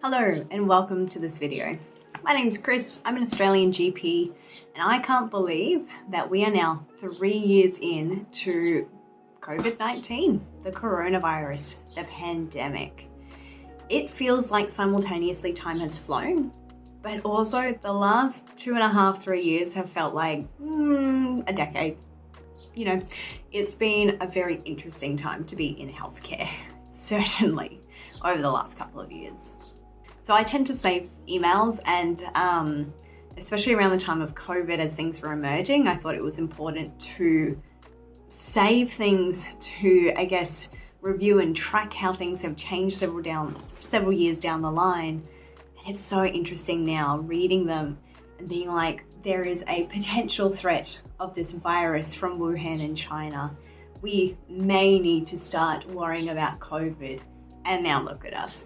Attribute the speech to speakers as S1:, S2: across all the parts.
S1: Hello and welcome to this video. My name's Kris, I'm an Australian GP and I can't believe that we are now 3 years in to COVID-19, the coronavirus, the pandemic. It feels like simultaneously time has flown, but also the last 2.5, 3 years have felt like a decade. You know, it's been a very interesting time to be in healthcare, certainly over the last couple of years. So I tend to save emails and especially around the time of COVID as things were emerging, I thought it was important to save things to, I guess, review and track how things have changed several years down the line. And it's so interesting now reading them and being like, there is a potential threat of this virus from Wuhan in China. We may need to start worrying about COVID. And now look at us.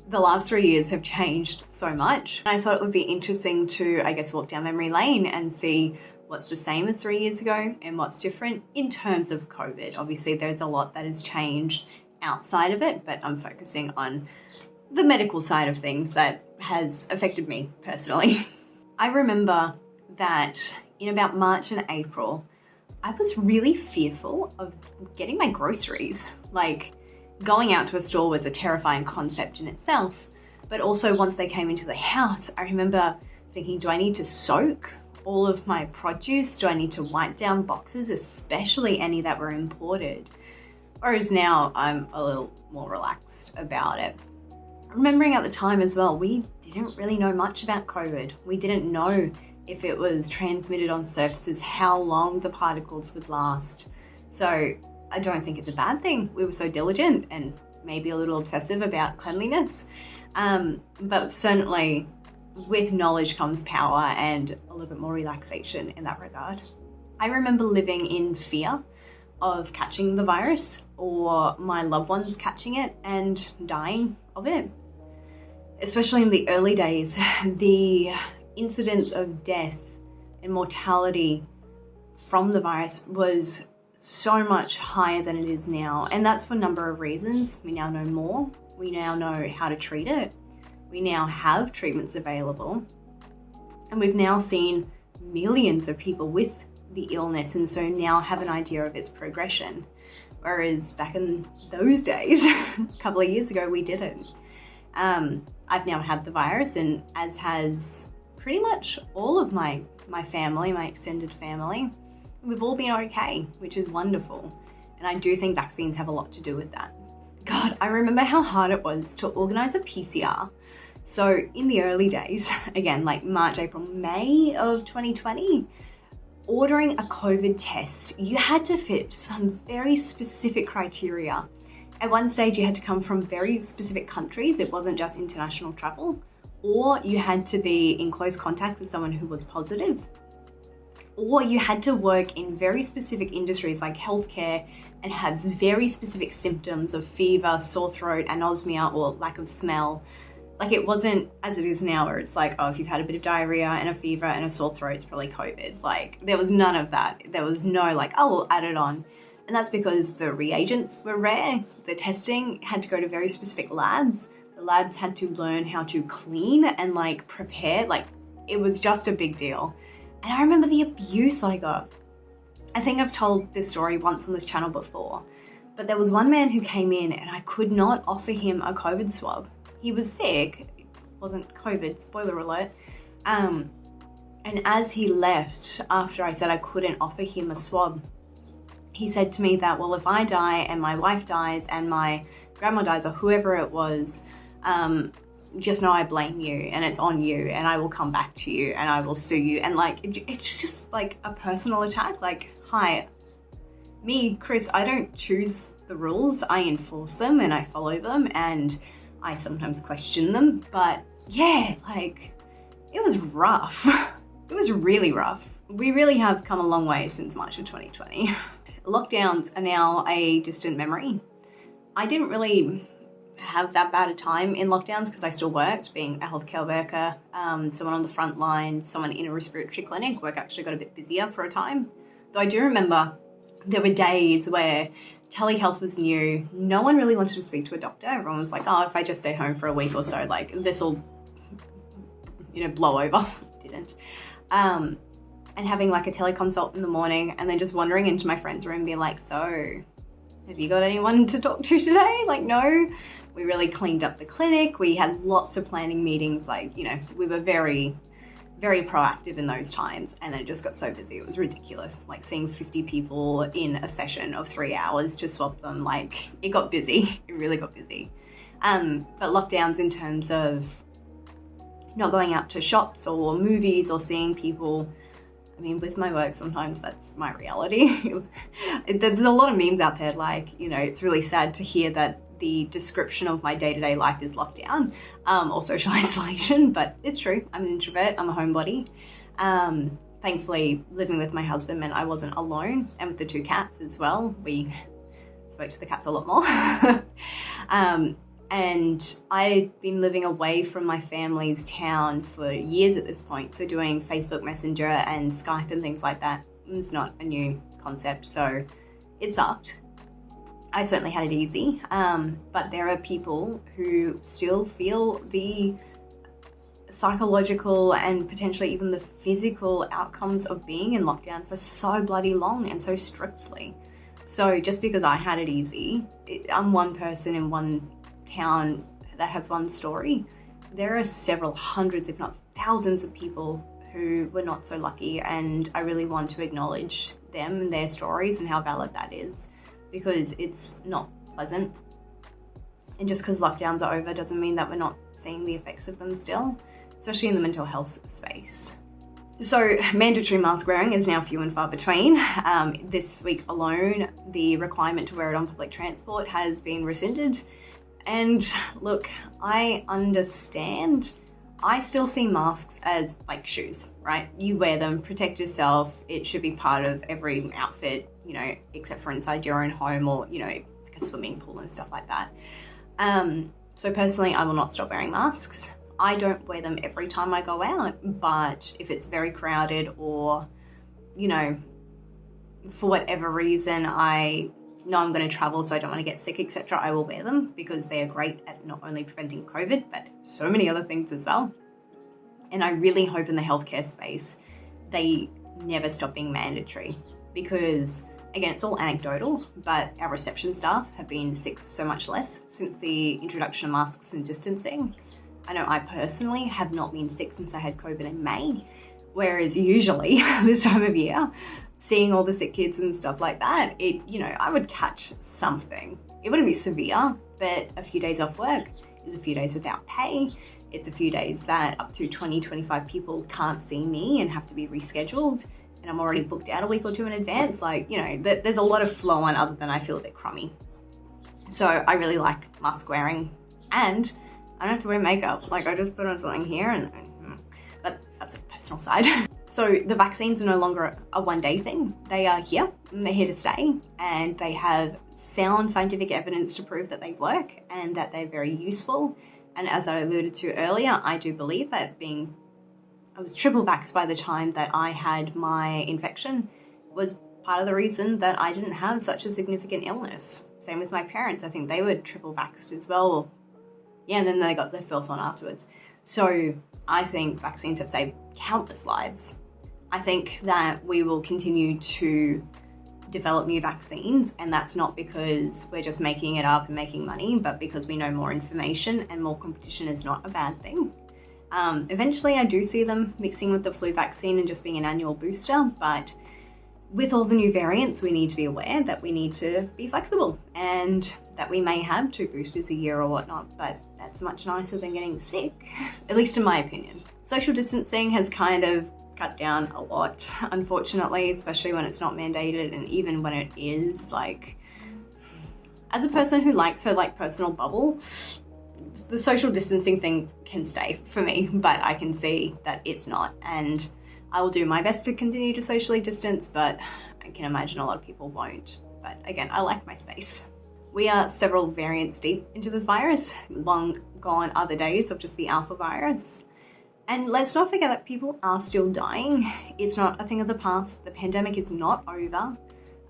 S1: The last 3 years have changed so much. I thought it would be interesting to, I guess, walk down memory lane and see what's the same as 3 years ago and what's different in terms of COVID. Obviously, there's a lot that has changed outside of it, but I'm focusing on the medical side of things that has affected me personally. I remember that in about March and April, I was really fearful of getting my groceries. Like, going out to a store was a terrifying concept in itself, but also once they came into the house, I remember thinking, do I need to soak all of my produce? Do I need to wipe down boxes, especially any that were imported? Whereas now I'm a little more relaxed about it. Remembering at the time as well, we didn't really know much about COVID. We didn't know if it was transmitted on surfaces, how long the particles would last. So I don't think it's a bad thing. We were so diligent and maybe a little obsessive about cleanliness. But certainly with knowledge comes power and a little bit more relaxation in that regard. I remember living in fear of catching the virus or my loved ones catching it and dying of it. Especially in the early days, the incidence of death and mortality from the virus was so much higher than it is now. And that's for a number of reasons. We now know more. We now know how to treat it. We now have treatments available. And we've now seen millions of people with the illness and so now have an idea of its progression. Whereas back in those days, a couple of years ago, we didn't. I've now had the virus, and as has pretty much all of my family, my extended family. We've all been okay, which is wonderful. And I do think vaccines have a lot to do with that. God, I remember how hard it was to organize a PCR. So in the early days, again, like March, April, May of 2020, ordering a COVID test, you had to fit some very specific criteria. At one stage, you had to come from very specific countries. It wasn't just international travel, or you had to be in close contact with someone who was positive, or you had to work in very specific industries like healthcare and have very specific symptoms of fever, sore throat, anosmia, or lack of smell. Like, it wasn't as it is now where it's like, oh, if you've had a bit of diarrhea and a fever and a sore throat, it's probably COVID. Like, there was none of that. There was no like, oh, we'll add it on. And that's because the reagents were rare. The testing had to go to very specific labs. The labs had to learn how to clean and like prepare. Like, it was just a big deal. And I remember the abuse I got. I think I've told this story once on this channel before, but there was one man who came in and I could not offer him a COVID swab. He was sick, it wasn't COVID, spoiler alert. And as he left, after I said I couldn't offer him a swab, he said to me that, well, if I die and my wife dies and my grandma dies or whoever it was, just know I blame you and it's on you and I will come back to you and I will sue you. And like, it's just like a personal attack. Like, hi, me, Kris, I don't choose the rules. I enforce them and I follow them and I sometimes question them. But yeah, like, it was rough. It was really rough. We really have come a long way since March of 2020. Lockdowns are now a distant memory. I didn't really have that bad a time in lockdowns because I still worked, being a healthcare worker, someone on the front line, someone in a respiratory clinic. Work actually got a bit busier for a time. Though I do remember there were days where telehealth was new. No one really wanted to speak to a doctor. Everyone was like, oh, if I just stay home for a week or so, like this will, blow over. It didn't. And having like a teleconsult in the morning and then just wandering into my friend's room and being like, so have you got anyone to talk to today? Like, no. We really cleaned up the clinic. We had lots of planning meetings. Like, we were very, very proactive in those times. And then it just got so busy. It was ridiculous. Like seeing 50 people in a session of 3 hours to swap them. Like it got busy. It really got busy. But lockdowns in terms of not going out to shops or movies or seeing people, with my work, sometimes that's my reality. There's a lot of memes out there, like, it's really sad to hear that the description of my day-to-day life is lockdown or social isolation, but it's true. I'm an introvert, I'm a homebody. Thankfully, living with my husband meant I wasn't alone, and with the 2 cats as well. We spoke to the cats a lot more. And I'd been living away from my family's town for years at this point. So doing Facebook Messenger and Skype and things like that is not a new concept. So it sucked. I certainly had it easy. But there are people who still feel the psychological and potentially even the physical outcomes of being in lockdown for so bloody long and so strictly. So just because I had it easy, I'm one person in one town that has one story. There are several hundreds, if not thousands of people who were not so lucky, and I really want to acknowledge them and their stories and how valid that is, because it's not pleasant. And just because lockdowns are over doesn't mean that we're not seeing the effects of them still, especially in the mental health space. So mandatory mask wearing is now few and far between. This week alone, the requirement to wear it on public transport has been rescinded. And look, I understand. I still see masks as like shoes, right? You wear them, protect yourself. It should be part of every outfit, except for inside your own home or, like a swimming pool and stuff like that. So personally, I will not stop wearing masks. I don't wear them every time I go out, but if it's very crowded or, for whatever reason, I know I'm going to travel, so I don't want to get sick, etc., I will wear them because they are great at not only preventing COVID, but so many other things as well. And I really hope in the healthcare space, they never stop being mandatory because, again, it's all anecdotal, but our reception staff have been sick so much less since the introduction of masks and distancing. I know I personally have not been sick since I had COVID in May, whereas usually this time of year, seeing all the sick kids and stuff like that, I would catch something. It wouldn't be severe, but a few days off work is a few days without pay. It's a few days that up to 20, 25 people can't see me and have to be rescheduled. And I'm already booked out a week or 2 in advance. There's a lot of flow on other than I feel a bit crummy. So I really like mask wearing, and I don't have to wear makeup. I just put on something here but that's a personal side. So the vaccines are no longer a one-day thing. They are here and they're here to stay, and they have sound scientific evidence to prove that they work and that they're very useful. And as I alluded to earlier, I do believe that I was triple vaxxed by the time that I had my infection was part of the reason that I didn't have such a significant illness. Same with my parents. I think they were triple vaxxed as well. Yeah, and then they got the filth on afterwards. So I think vaccines have saved countless lives. I think that we will continue to develop new vaccines, and that's not because we're just making it up and making money, but because we know more information, and more competition is not a bad thing. Eventually I do see them mixing with the flu vaccine and just being an annual booster, but with all the new variants, we need to be aware that we need to be flexible and that we may have 2 boosters a year or whatnot, but that's much nicer than getting sick, at least in my opinion. Social distancing has kind of cut down a lot, unfortunately, especially when it's not mandated, and even when it is, as a person who likes her personal bubble, the social distancing thing can stay for me, but I can see that it's not, and I will do my best to continue to socially distance, but I can imagine a lot of people won't. But again, I like my space. We are several variants deep into this virus, long gone are the days of just the alpha virus. And let's not forget that people are still dying. It's not a thing of the past. The pandemic is not over.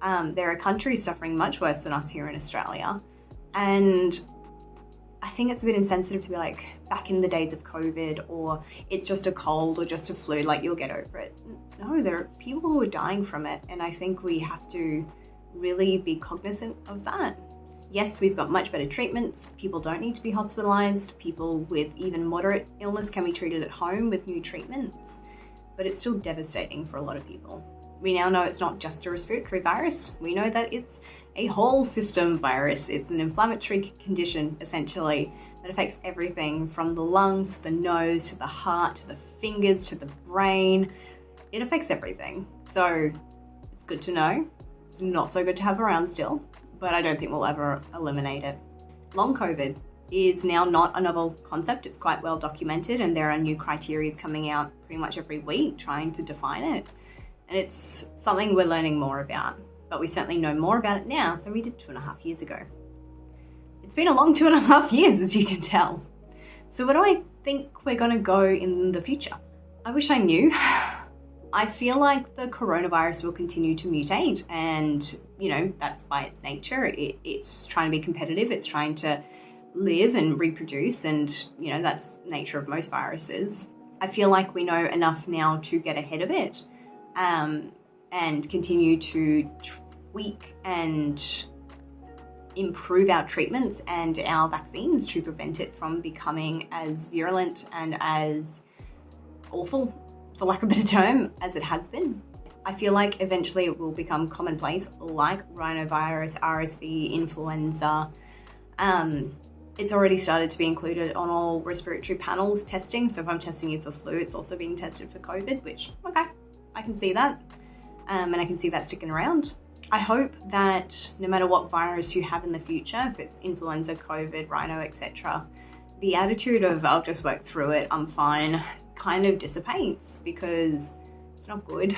S1: There are countries suffering much worse than us here in Australia. And I think it's a bit insensitive to be like, back in the days of COVID, or it's just a cold or just a flu, like you'll get over it. No, there are people who are dying from it. And I think we have to really be cognizant of that. Yes, we've got much better treatments. People don't need to be hospitalized. People with even moderate illness can be treated at home with new treatments, but it's still devastating for a lot of people. We now know it's not just a respiratory virus. We know that it's a whole system virus. It's an inflammatory condition, essentially, that affects everything from the lungs, to the nose, to the heart, to the fingers, to the brain. It affects everything. So it's good to know. It's not so good to have around still, but I don't think we'll ever eliminate it. Long COVID is now not a novel concept. It's quite well documented, and there are new criteria coming out pretty much every week trying to define it. And it's something we're learning more about, but we certainly know more about it now than we did 2.5 years ago. It's been a long 2.5 years, as you can tell. So where do I think we're gonna go in the future? I wish I knew. I feel like the coronavirus will continue to mutate, and that's by its nature. It's trying to be competitive. It's trying to live and reproduce, and that's the nature of most viruses. I feel like we know enough now to get ahead of it, and continue to tweak and improve our treatments and our vaccines to prevent it from becoming as virulent and as awful, for lack of a better term, as it has been. I feel like eventually it will become commonplace, like rhinovirus, RSV, influenza. It's already started to be included on all respiratory panels testing. So if I'm testing you for flu, it's also being tested for COVID, which, okay, I can see that. And I can see that sticking around. I hope that no matter what virus you have in the future, if it's influenza, COVID, rhino, etc., the attitude of I'll just work through it, I'm fine, kind of dissipates, because it's not good.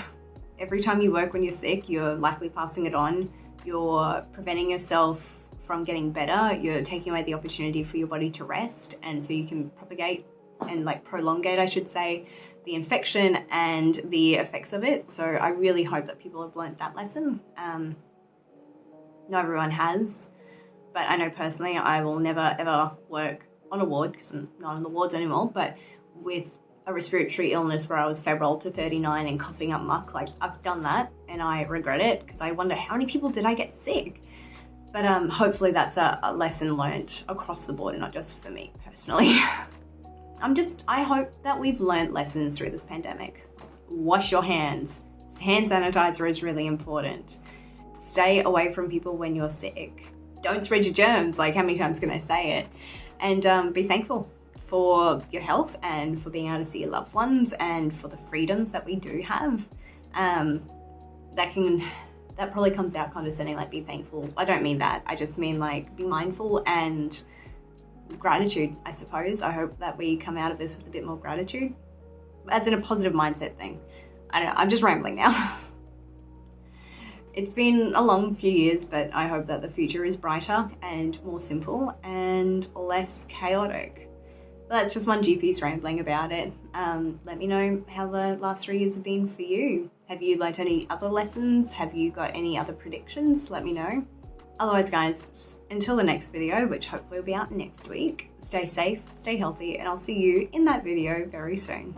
S1: Every time you work when you're sick, you're likely passing it on. You're preventing yourself from getting better. You're taking away the opportunity for your body to rest, and so you can propagate and prolongate, I should say, the infection and the effects of it. So I really hope that people have learned that lesson. Not everyone has, but I know personally I will never ever work on a ward, because I'm not on the wards anymore, but with a respiratory illness where I was febrile to 39 and coughing up muck. I've done that and I regret it, because I wonder how many people did I get sick? But hopefully that's a lesson learned across the board, not just for me personally. I hope that we've learned lessons through this pandemic. Wash your hands. Hand sanitizer is really important. Stay away from people when you're sick. Don't spread your germs. How many times can I say it? And be thankful for your health and for being able to see your loved ones and for the freedoms that we do have. That probably comes out condescending, be thankful. I don't mean that. I just mean be mindful and gratitude, I suppose. I hope that we come out of this with a bit more gratitude, as in a positive mindset thing. I don't know, I'm just rambling now. It's been a long few years, but I hope that the future is brighter and more simple and less chaotic. But that's just one GP's rambling about it. Let me know how the last 3 years have been for you. Have you learnt any other lessons? Have you got any other predictions? Let me know. Otherwise, guys, until the next video, which hopefully will be out next week, stay safe, stay healthy, and I'll see you in that video very soon.